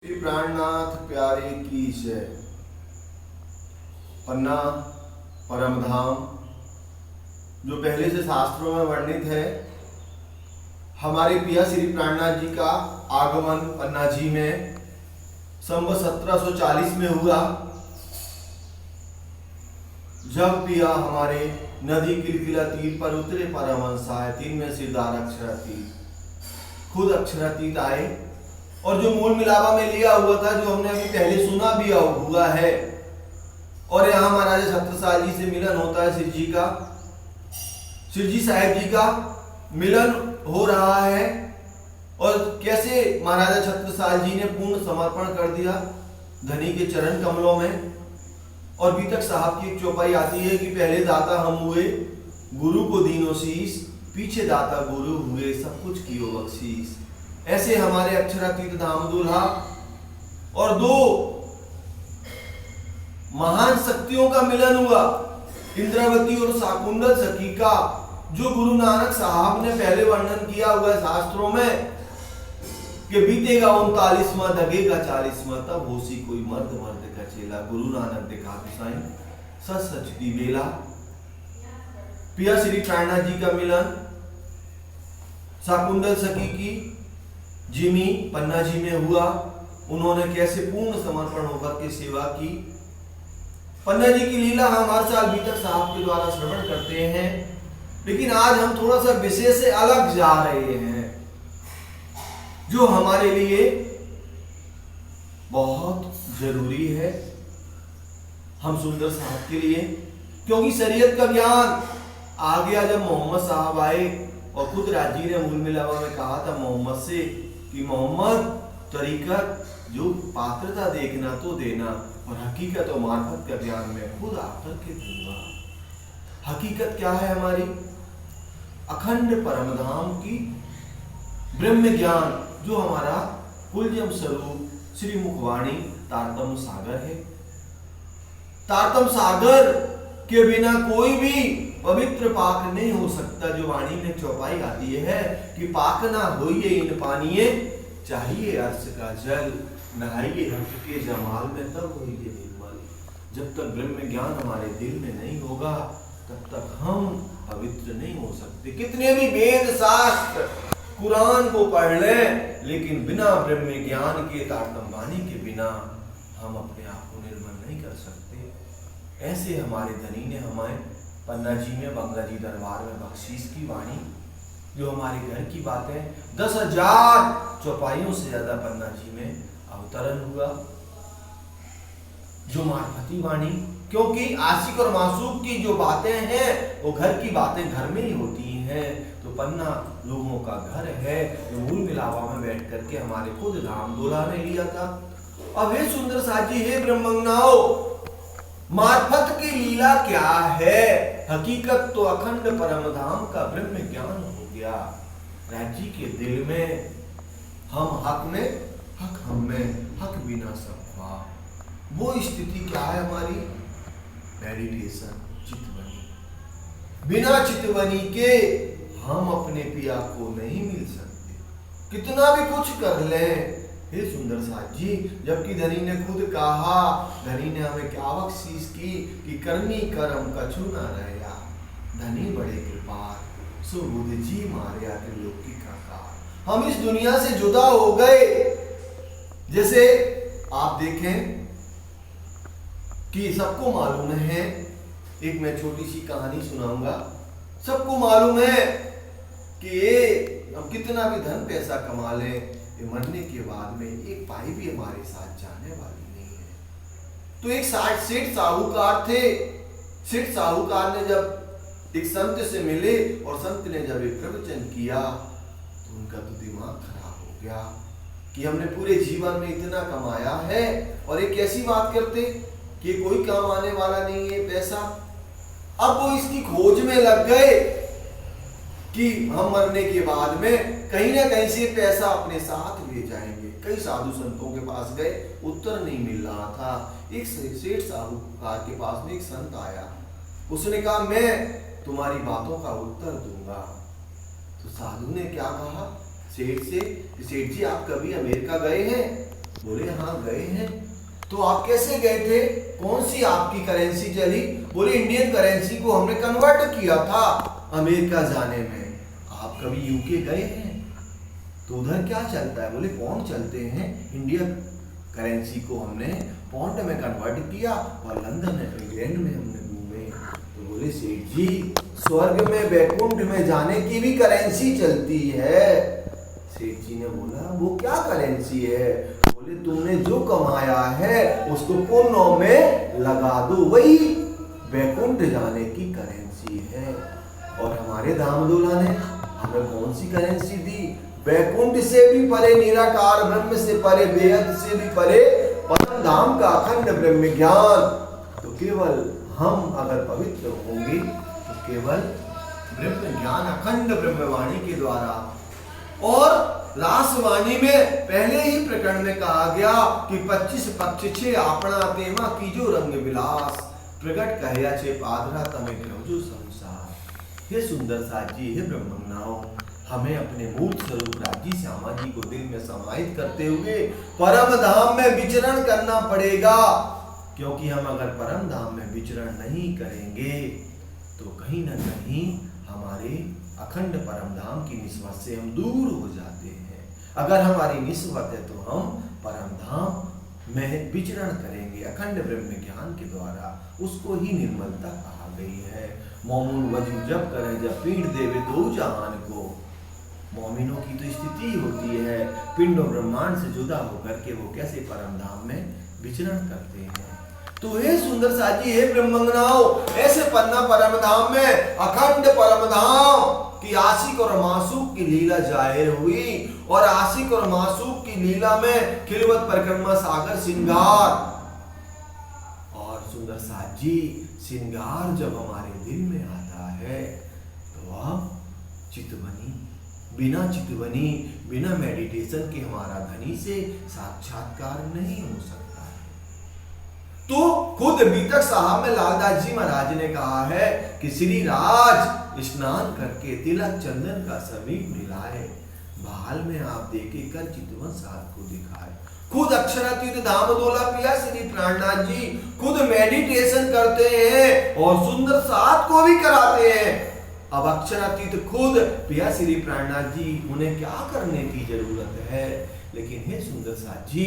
श्री प्राणनाथ प्यारे की जय। पन्ना परम धाम जो पहले से शास्त्रों में वर्णित है, हमारे पिया श्री प्राणनाथ जी का आगमन पन्ना जी में संवत 1740 में हुआ, जब पिया हमारे नदी किलकिला तीर पर उतरे परमहंस आए। तीन में सिरदार अक्षरातीत, खुद अक्षरातीत आए और जो मूल मिलावा में लिया हुआ था, जो हमने अभी पहले सुना भी हुआ है। और यहाँ महाराजा छत्रसाल जी से मिलन होता है, शिव जी साहेब जी का मिलन हो रहा है। और कैसे महाराजा छत्रसाल जी ने पूर्ण समर्पण कर दिया धनी के चरण कमलों में। और बीतक साहब की एक चौपाई आती है कि पहले दाता हम हुए, गुरु को दीनो शीस, पीछे दाता गुरु हुए, सब कुछ कियो बख्शीस। ऐसे हमारे अक्षरातीत धाम दूल्हा और दो महान शक्तियों का मिलन हुआ, इंद्रावती और शाकुंतल सखी का, जो गुरु नानक साहब ने पहले वर्णन किया हुआ है शास्त्रों में कि बीतेगा 39वां दगेगा 40वां, तब होसी कोई मर्द मर्द का चेला। गुरु नानक दिखा साईं सच सच दी बेला। पिया श्री प्राणनाथ जी का मिलन शाकुंतल सखी की जिमी पन्ना जी में हुआ। उन्होंने कैसे पूर्ण समर्पण होकर के सेवा की। पन्ना जी की लीला हम हर साल बीतक साहब के द्वारा श्रवण करते हैं, लेकिन आज हम थोड़ा सा विषय से अलग जा रहे हैं, जो हमारे लिए बहुत जरूरी है, हम सुंदर साहब के लिए। क्योंकि शरीयत का ज्ञान आ गया जब मोहम्मद साहब आए और खुद राजी ने मूल मिलावा में कहा था मोहम्मद से कि मोहम्मद तरीकत जो पात्रता देखना तो देना, और हकीकत और मार्फत का ज्ञान मैं खुद आकर के दूंगा। हकीकत क्या है हमारी? अखंड परमधाम की ब्रह्म ज्ञान, जो हमारा कुलजम स्वरूप श्री मुखवाणी तारतम सागर है। तारतम सागर के बिना कोई भी पवित्र पाक नहीं हो सकता। जो वाणी में चौपाई आती है कि पाक ना होइए इन पानिये, चाहिए अर्श का जल, नहाइए हक के जमाल में, तब होइए निर्मल। जब तक ब्रह्म ज्ञान हमारे दिल में नहीं होगा, तब तक हम पवित्र नहीं हो सकते। कितने भी वेद शास्त्र कुरान को पढ़ लें, लेकिन बिना ब्रह्म ज्ञान के, तारतम वाणी के बिना हम अपने आप को निर्मल नहीं कर सकते। ऐसे हमारे धनी ने हमें पन्ना जी में बंगला जी दरबार में बख्शीश की वाणी, जो हमारे घर की बातें 10,000 चौपाइयों से ज्यादा पन्ना जी में अवतरण हुआ, जो मार्फती वाणी। क्योंकि आशिक और मासूक की जो बातें हैं वो घर की बातें घर में ही होती हैं। तो पन्ना लोगों का घर है, जो मूल मिलावा में बैठ करके हमारे खुद धाम दूल्हा ने लिया था। अब हे सुंदर साजी, हे ब्रह्मज्ञाओ, मार्फत की लीला क्या है? हकीकत तो अखंड परम धाम का ब्रह्म ज्ञान हो गया। राज्य के दिल में हम हक में, हक हम में, हक बिना सब ख्वाब। वो स्थिति क्या है हमारी? मेडिटेशन, चितवनी। बिना चितवनी के हम अपने पिया को नहीं मिल सकते, कितना भी कुछ कर लें। हे सुंदर साथ जी, जबकि धनी ने खुद कहा, धनी ने हमें क्या बख्शीश की कि करनी करम कछु न रहया, धनी बड़े कृपाल, सुबुध जी मारिया त्रिलोकी का काल। हम इस दुनिया से जुदा हो गए। जैसे आप देखें कि सबको मालूम है, एक मैं छोटी सी कहानी सुनाऊंगा। सबको मालूम है कि हम कितना भी धन पैसा कमा लें, मरने के बाद में एक पाई भी हमारे साथ जाने वाली नहीं है। तो एक सेठ साहूकार थे। सेठ साहूकार ने जब एक संत से मिले और संत ने जब एक प्रवचन किया, तो उनका तो दिमाग खराब हो गया कि हमने पूरे जीवन में इतना कमाया है और एक ऐसी बात करते कि कोई काम आने वाला नहीं है पैसा। अब वो इसकी खोज में लग गए कि हम मरने के बाद में कहीं ना कहीं से पैसा अपने साथ ले जाएंगे। कई साधु संतों के पास गए, उत्तर नहीं मिल रहा था। एक सेठ साहूकार के पास में एक संत आया, उसने कहा मैं तुम्हारी बातों का उत्तर दूंगा। तो साधु ने क्या कहा सेठ से, सेठ जी आप कभी अमेरिका गए हैं? बोले हाँ गए हैं। तो आप कैसे गए थे, कौन सी आपकी करेंसी चली? बोले इंडियन करेंसी को हमने कन्वर्ट किया था अमेरिका जाने में। आप कभी यूके गए हैं? तो उधर क्या चलता है? बोले पौंड चलते हैं, इंडिया करेंसी को हमने पौंड में कन्वर्ट किया और लंदन इंग्लैंड में हमने घूमे। तो बोले सेठ जी स्वर्ग में वैकुंठ में जाने की भी करेंसी चलती है। सेठ जी ने बोला वो क्या करेंसी है? बोले तुमने जो कमाया है उसको पुण्यों में लगा दो, वही वैकुंठ जाने की करेंसी है। और हमारे दामोदोला ने हमें कौन सी करेंसी दी? वैकुंठ से भी परे निराकार ब्रह्म से परे बेहद से भी परे परम धाम का अखंड ब्रह्म ज्ञान। तो केवल हम अगर पवित्र होंगे तो केवल ब्रह्म ज्ञान अखंड ब्रह्मवाणी के द्वारा। और रासवाणी में पहले ही प्रकरण में कहा गया कि 25 पक्ष छे आपना तेमा की जो रंग विलास प्रकट कहया छे पादरा तमे ग्रह जो संसार। हे सुंदर साजी, हे ब्रह्मनाओ, हमें अपने मूल स्वरूप राजी श्यामा जी को दिल में समाहित करते हुए परम धाम में विचरण करना पड़ेगा। क्योंकि हम अगर परम धाम में विचरण नहीं करेंगे तो कहीं ना कहीं हमारे अखंड परम धाम की निस्बत से हम दूर हो जाते हैं। अगर हमारी निस्बत है तो हम परम धाम में विचरण करेंगे अखंड ब्रह्म ज्ञान के द्वारा। उसको ही निर्मलता कहा गई है। मोमून वजू जब करें जब पीठ देवे दो जहान को। मोमिनों की तो स्थिति होती है पिंड और ब्रह्मांड से जुदा होकर के वो कैसे परम धाम में विचरण करते हैं। तो हे सुंदर साजी, हे ब्रह्मंगनाओ, ऐसे पन्ना परम धाम में अखंड परम धाम की आशिक और मासूक की लीला जाहिर हुई। और आशिक और मासूक की लीला में खिलवत परिक्रमा सागर श्रृंगार। और सुंदर साजी, श्रृंगार जब हमारे दिल में आता है तो अब चितवनी, बिना चितवनी बिना मेडिटेशन के हमारा धनी से साक्षात्कार नहीं हो सकता है। तो खुद बीतक साहब में लालदास जी महाराज ने कहा है कि श्री राज स्नान करके तिलक चंदन का समीप मिलाए, बहाल में आप देखे कर चितवन साध को दिखाए। खुद अक्षरातीत दामोदोला पिया श्री प्राणनाथ जी खुद मेडिटेशन करते हैं और सुंदर साध को भी कराते हैं। अब अक्षरातीत खुद पिया श्री प्राणनाथ जी, उन्हें क्या करने की जरूरत है? लेकिन हे सुंदर साथ जी,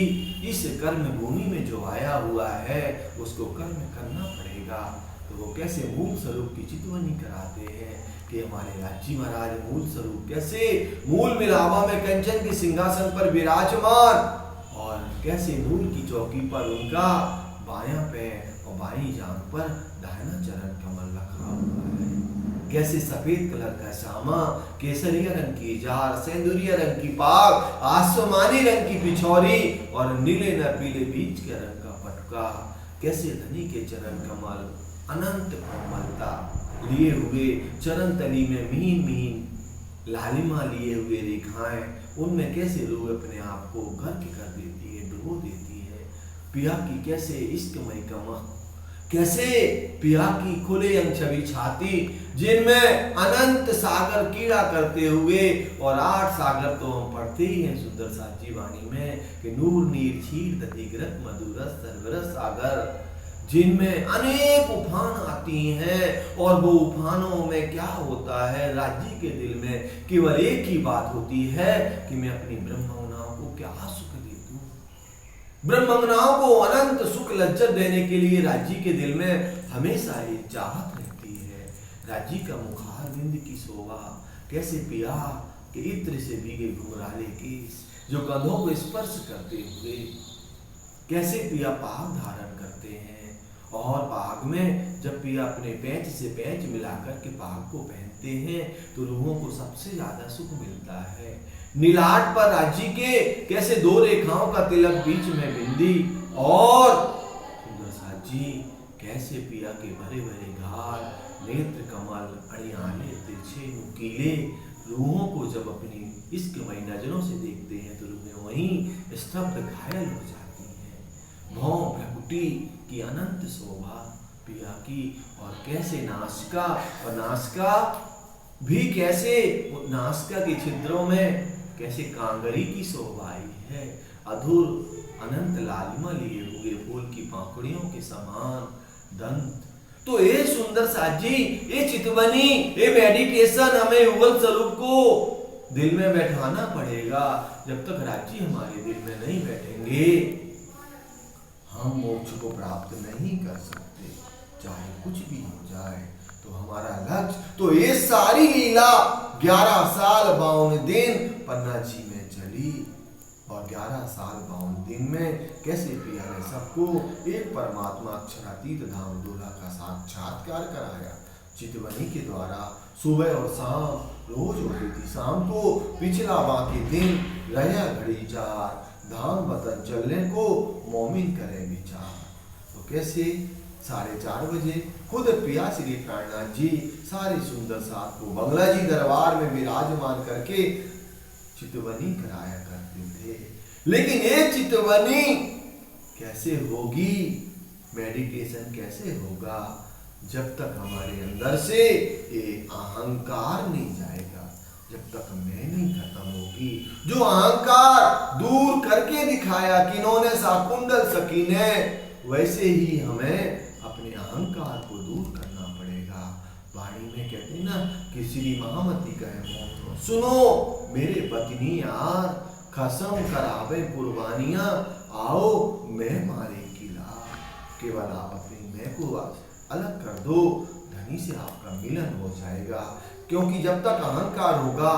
इस कर्म भूमि में जो आया हुआ है उसको कर्म करना पड़ेगा। तो वो कैसे मूल स्वरूप की चितवनी कराते हैं कि हमारे राजी महाराज मूल स्वरूप कैसे मूल मिलावा में कंचन के सिंहासन पर विराजमान, और कैसे नूर की चौकी पर उनका बायां पैर और बाईं जांघ पर दाहिना चरण कमल रखा हुआ है। कैसे सफेद कलर का शामा, केसरिया रंग की जार, सेंदुरिया रंग की पाग, आसमानी रंग की पिछौरी और नीले न पीले बीच के रंग का पटका। कैसे धनी के चरण कमल अनंत कोमलता लिए हुए, चरण तली में मीन मीन लालिमा लिए हुए रेखाएं, उनमें कैसे रूह अपने आप को गर्क कर देती है, डुबो देती है। पिया की कैसे इश्कमय कमर, कैसे पिया की खुले अंग छवि छाती, जिनमें अनंत सागर कीड़ा करते हुए, और 8 सागर तो हम पढ़ते ही हैं सुंदर साची वाणी में कि नूर नीर क्षीर दधिग्रत मधुरस सर्वरस सागर, जिनमें अनेक उफान आती हैं। और वो उफानों में क्या होता है, राज्य के दिल में केवल एक ही बात होती है कि मैं अपनी ब्रह्मंगनाओं को क्या सुख दे दूं। ब्रह्मंगनाओं को अनंत सुख लज्जत देने के लिए राज्य के दिल में हमेशा एक चाहत रहती है। राज्य का मुखार बिंद की शोभा, कैसे पिया के इत्र से भीगे घुंघराले केस जो कंधों को स्पर्श करते हुए, कैसे पिया पाग धारण करते हैं। और पाग में जब पिया अपने पैंच से पैंच मिलाकर के पाग को पहनते हैं तो रूहों को सबसे ज्यादा सुख मिलता है। नीलाट पर राज्य के कैसे 2 रेखाओं का तिलक, बीच में बिंदी, और सुंदर साजी कैसे पिया के भरे भरे घाल, नेत्र कमल, अड़ियाले तिरछे नुकीले, रूहों को जब अपनी इश्कमयी नजरों से देखते हैं तो रूहें वहीं स्तब्ध घायल हो जाती हैं। भौं भ्रकुटी की अनंत शोभा पिया की, और कैसे नासिका, और नासिका भी कैसे नासिका के छिद्रों में कैसे कांगरी की शोभा आई है। अधूर अनंत लालिमा लिए हुए फूल की पाखुड़ियों के समान दंत। तो ये सुंदर साथ जी, ये चितवनी, ये मेडिटेशन हमें युगल स्वरूप को दिल में बैठाना पड़ेगा। जब तक राज्य हमारे दिल में नहीं बैठेंगे हम मोक्ष को प्राप्त नहीं कर सकते, चाहे कुछ भी हो जाए। तो हमारा लक्ष्य, तो ये सारी लीला 11 साल 52 दिन पन्ना जी में चली, और 11 साल 52 दिन में कैसे पिया ने सबको एक परमात्मा अक्षरातीत धाम दूल्हा का साक्षात्कार कराया। चितवनी के द्वारा सुबह और शाम रोज होती थी। शाम को पिछला बाकी दिन रहा घड़ी 4 धाम वतन चलने को मोमिन करे विचार। तो कैसे 4:30 बजे खुद पिया श्री प्राणनाथ जी सारे सुंदर साथ को बंगला जी दरबार में विराजमान करके चितवनी कराया करते थे। लेकिन ये चितवनी कैसे होगी, मेडिटेशन कैसे होगा, जब तक हमारे अंदर से ये अहंकार नहीं जाएगा, जब तक मैं नहीं खत्म होगी। जो अहंकार दूर करके दिखाया किन्होंने शाकुंतल सखी ने, वैसे ही हमें अपने अहंकार को दूर करना पड़ेगा। वाणी में कहते हैं ना कि श्री महामती कहे सुनो मेरे पत्नी यार, कसम करावे कुर्बानियां, आओ मैं मारे किला। केवल आप अपनी मैं को अलग कर दो, धनी से आपका मिलन हो जाएगा। क्योंकि जब तक अहंकार होगा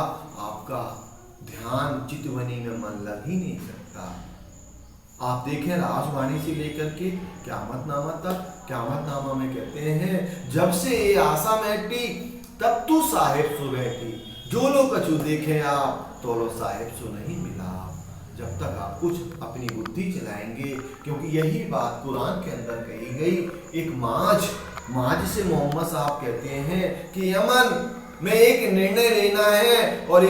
आपका ध्यान चितवनी में मन लग ही नहीं सकता। आप देखें राजवाणी से लेकर के क़यामतनामा तक, क़यामतनामा में कहते हैं जब से ये आशा मैटी तब तू साहेब सु बैठी, जो लोग कछु देखें आप तो लो साहेब सु नहीं मिला। जब तक आप कुछ अपनी बुद्धि चलाएंगे, क्योंकि यही बात कुरान के अंदर कही गई। एक माज से मोहम्मद साहब कहते हैं कि यमन में एक निर्णय लेना है, और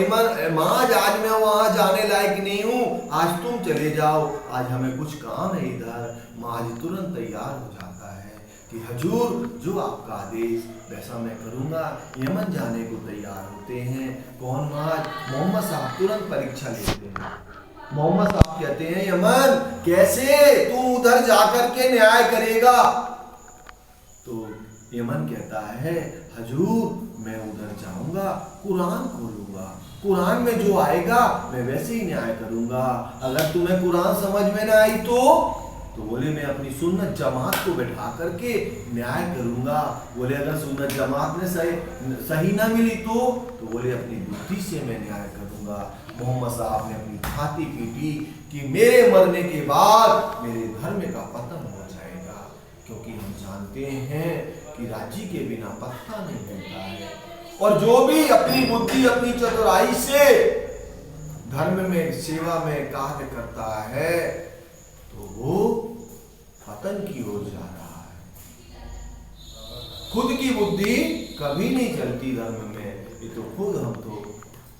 माज आज मैं वहां जाने लायक नहीं हूं, आज तुम चले जाओ, आज हमें कुछ काम है इधर। माज तुरंत तैयार हो जाता है कि हजूर जो आपका आदेश वैसा मैं करूंगा। यमन जाने को तैयार होते हैं। कौन माज? मोहम्मद साहब तुरंत परीक्षा लेते हैं। मोहम्मद साहब कहते हैं यमन कैसे तू उधर जाकर के न्याय करेगा? तो यमन कहता है हजूर मैं उधर जाऊंगा, कुरान खोलूंगा, कुरान में जो आएगा मैं वैसे ही न्याय करूंगा। अगर तुम्हें कुरान समझ में ना आई तो बोले मैं अपनी सुन्नत जमात को बैठा करके न्याय करूंगा। बोले अगर सुन्नत जमात में सही ना मिली तो बोले अपनी बुद्धि से मैं न्याय करूंगा। मोहम्मद साहब ने अपनी छाती पीटी कि मेरे मरने के बाद मेरे धर्म का पतन हो जाएगा, क्योंकि हम जानते हैं कि राज्य के बिना पत्ता नहीं मिलता है। और जो भी अपनी बुद्धि अपनी चतुराई से धर्म में सेवा में कार्य करता है तो वो पतन की ओर जा रहा है। खुद की बुद्धि कभी नहीं चलती धर्म में। ये तो खुद हम तो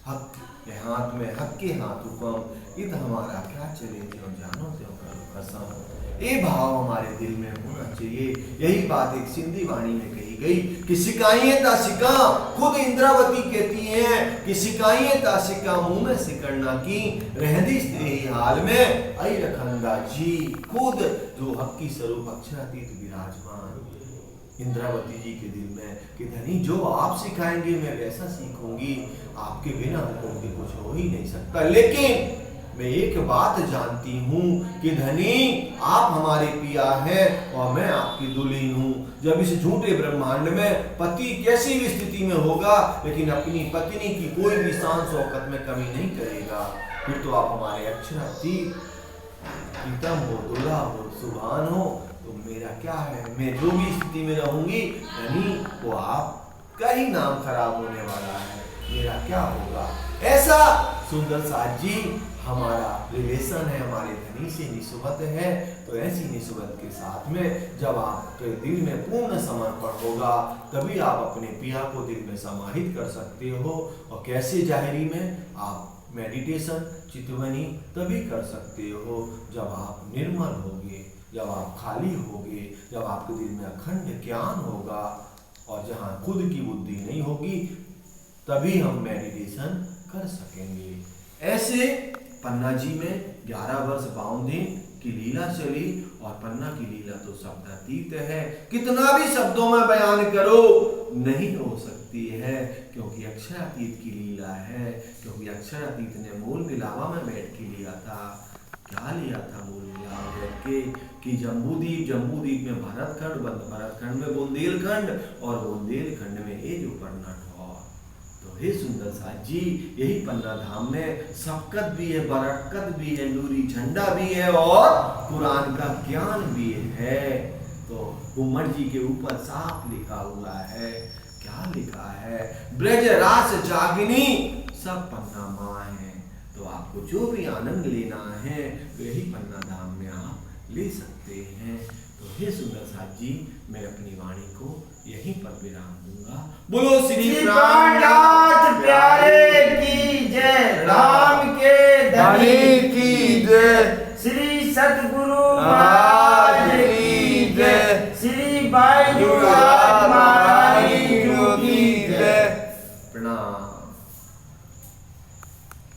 हक के हाथ में, हक के हाथ हुक्म, इत हमारा क्या चले जो जानो त्यों करो कसम। ये भाव हमारे दिल में होना चाहिए। यही बात एक सिंधी वाणी में कही गई कि सिकाइए ता सिका, खुद इंद्रावती कहती हैं कि सिकाइए ता सिका, मुंह में सिकड़ना की रहदी स्त्री हाल में आई रखंदा जी। खुद जो हक की स्वरूप अक्षरातीत विराजमान इंद्रावती जी के दिल में कि धनी जो आप सिखाएंगे मैं वैसा सीखूंगी, आपके बिना हुक्म के कुछ हो ही नहीं सकता। लेकिन मैं एक बात जानती हूँ कि धनी आप हमारे पिया हैं और मैं आपकी दुल्हन हूँ। जब इस झूठे ब्रह्मांड में पति कैसी भी स्थिति में होगा लेकिन अपनी पत्नी की कोई भी शान शौकत में कमी नहीं करेगा, फिर तो आप हमारे अक्षरातीत प्रीतम हो, दुल्हा हो, सुभान हो। तो मेरा क्या है, मैं जो भी स्थिति में रहूंगी धनी वो आपका ही नाम खराब होने वाला है, मेरा क्या होगा। ऐसा सुंदर साथ जी हमारा रिलेशन है, हमारे धनी से निस्बत है। तो ऐसी निस्बत के साथ में जब आपके दिल में पूर्ण समर्पण होगा तभी आप अपने पिया को दिल में समाहित कर सकते हो। और कैसे जाहिरी में आप मेडिटेशन चितवनी तभी कर सकते हो जब आप निर्मल होगे, जब आप खाली होगे, जब आपके दिल में अखंड ज्ञान होगा। और जहाँ खुद की बुद्धि नहीं होगी तभी हम मेडिटेशन कर सकेंगे। ऐसे पन्ना जी में 11 वर्ष 52 दिन की लीला चली, और पन्ना की लीला तो शब्दातीत है, कितना भी शब्दों में बयान करो नहीं हो सकती है, क्योंकि अक्षरातीत की लीला है। क्योंकि अक्षरातीत ने मूल मिलावा में बैठ के लिया था। क्या लिया था मूल मिलावा बैठ के? कि जम्बूद्वीप में भरतखंड, भरतखंड में बुंदेलखंड, और बुंदेलखंड में ये जो पन्ना ठौर। तो हे सुंदर साथ जी, यही पन्ना धाम में सबकत भी है, बरकत भी है, नूरी झंडा भी है, और कुरान का ज्ञान भी है। तो उमर जी के ऊपर साफ लिखा हुआ है, क्या लिखा है? ब्रज रास जागिनी सब पन्ना माँ है। तो आपको जो भी आनंद लेना है वही पन्ना धाम में आप ले सकते हैं। तो हे सुंदर साथ जी, मैं अपनी वाणी को यहीं पर विराम दूंगा। बोलो श्री प्राणनाथ प्यारे की जय, राम के धनी की जय, श्री सतगुरु महाराज की जय, श्री बाईजू महाराज की जय। प्रणाम।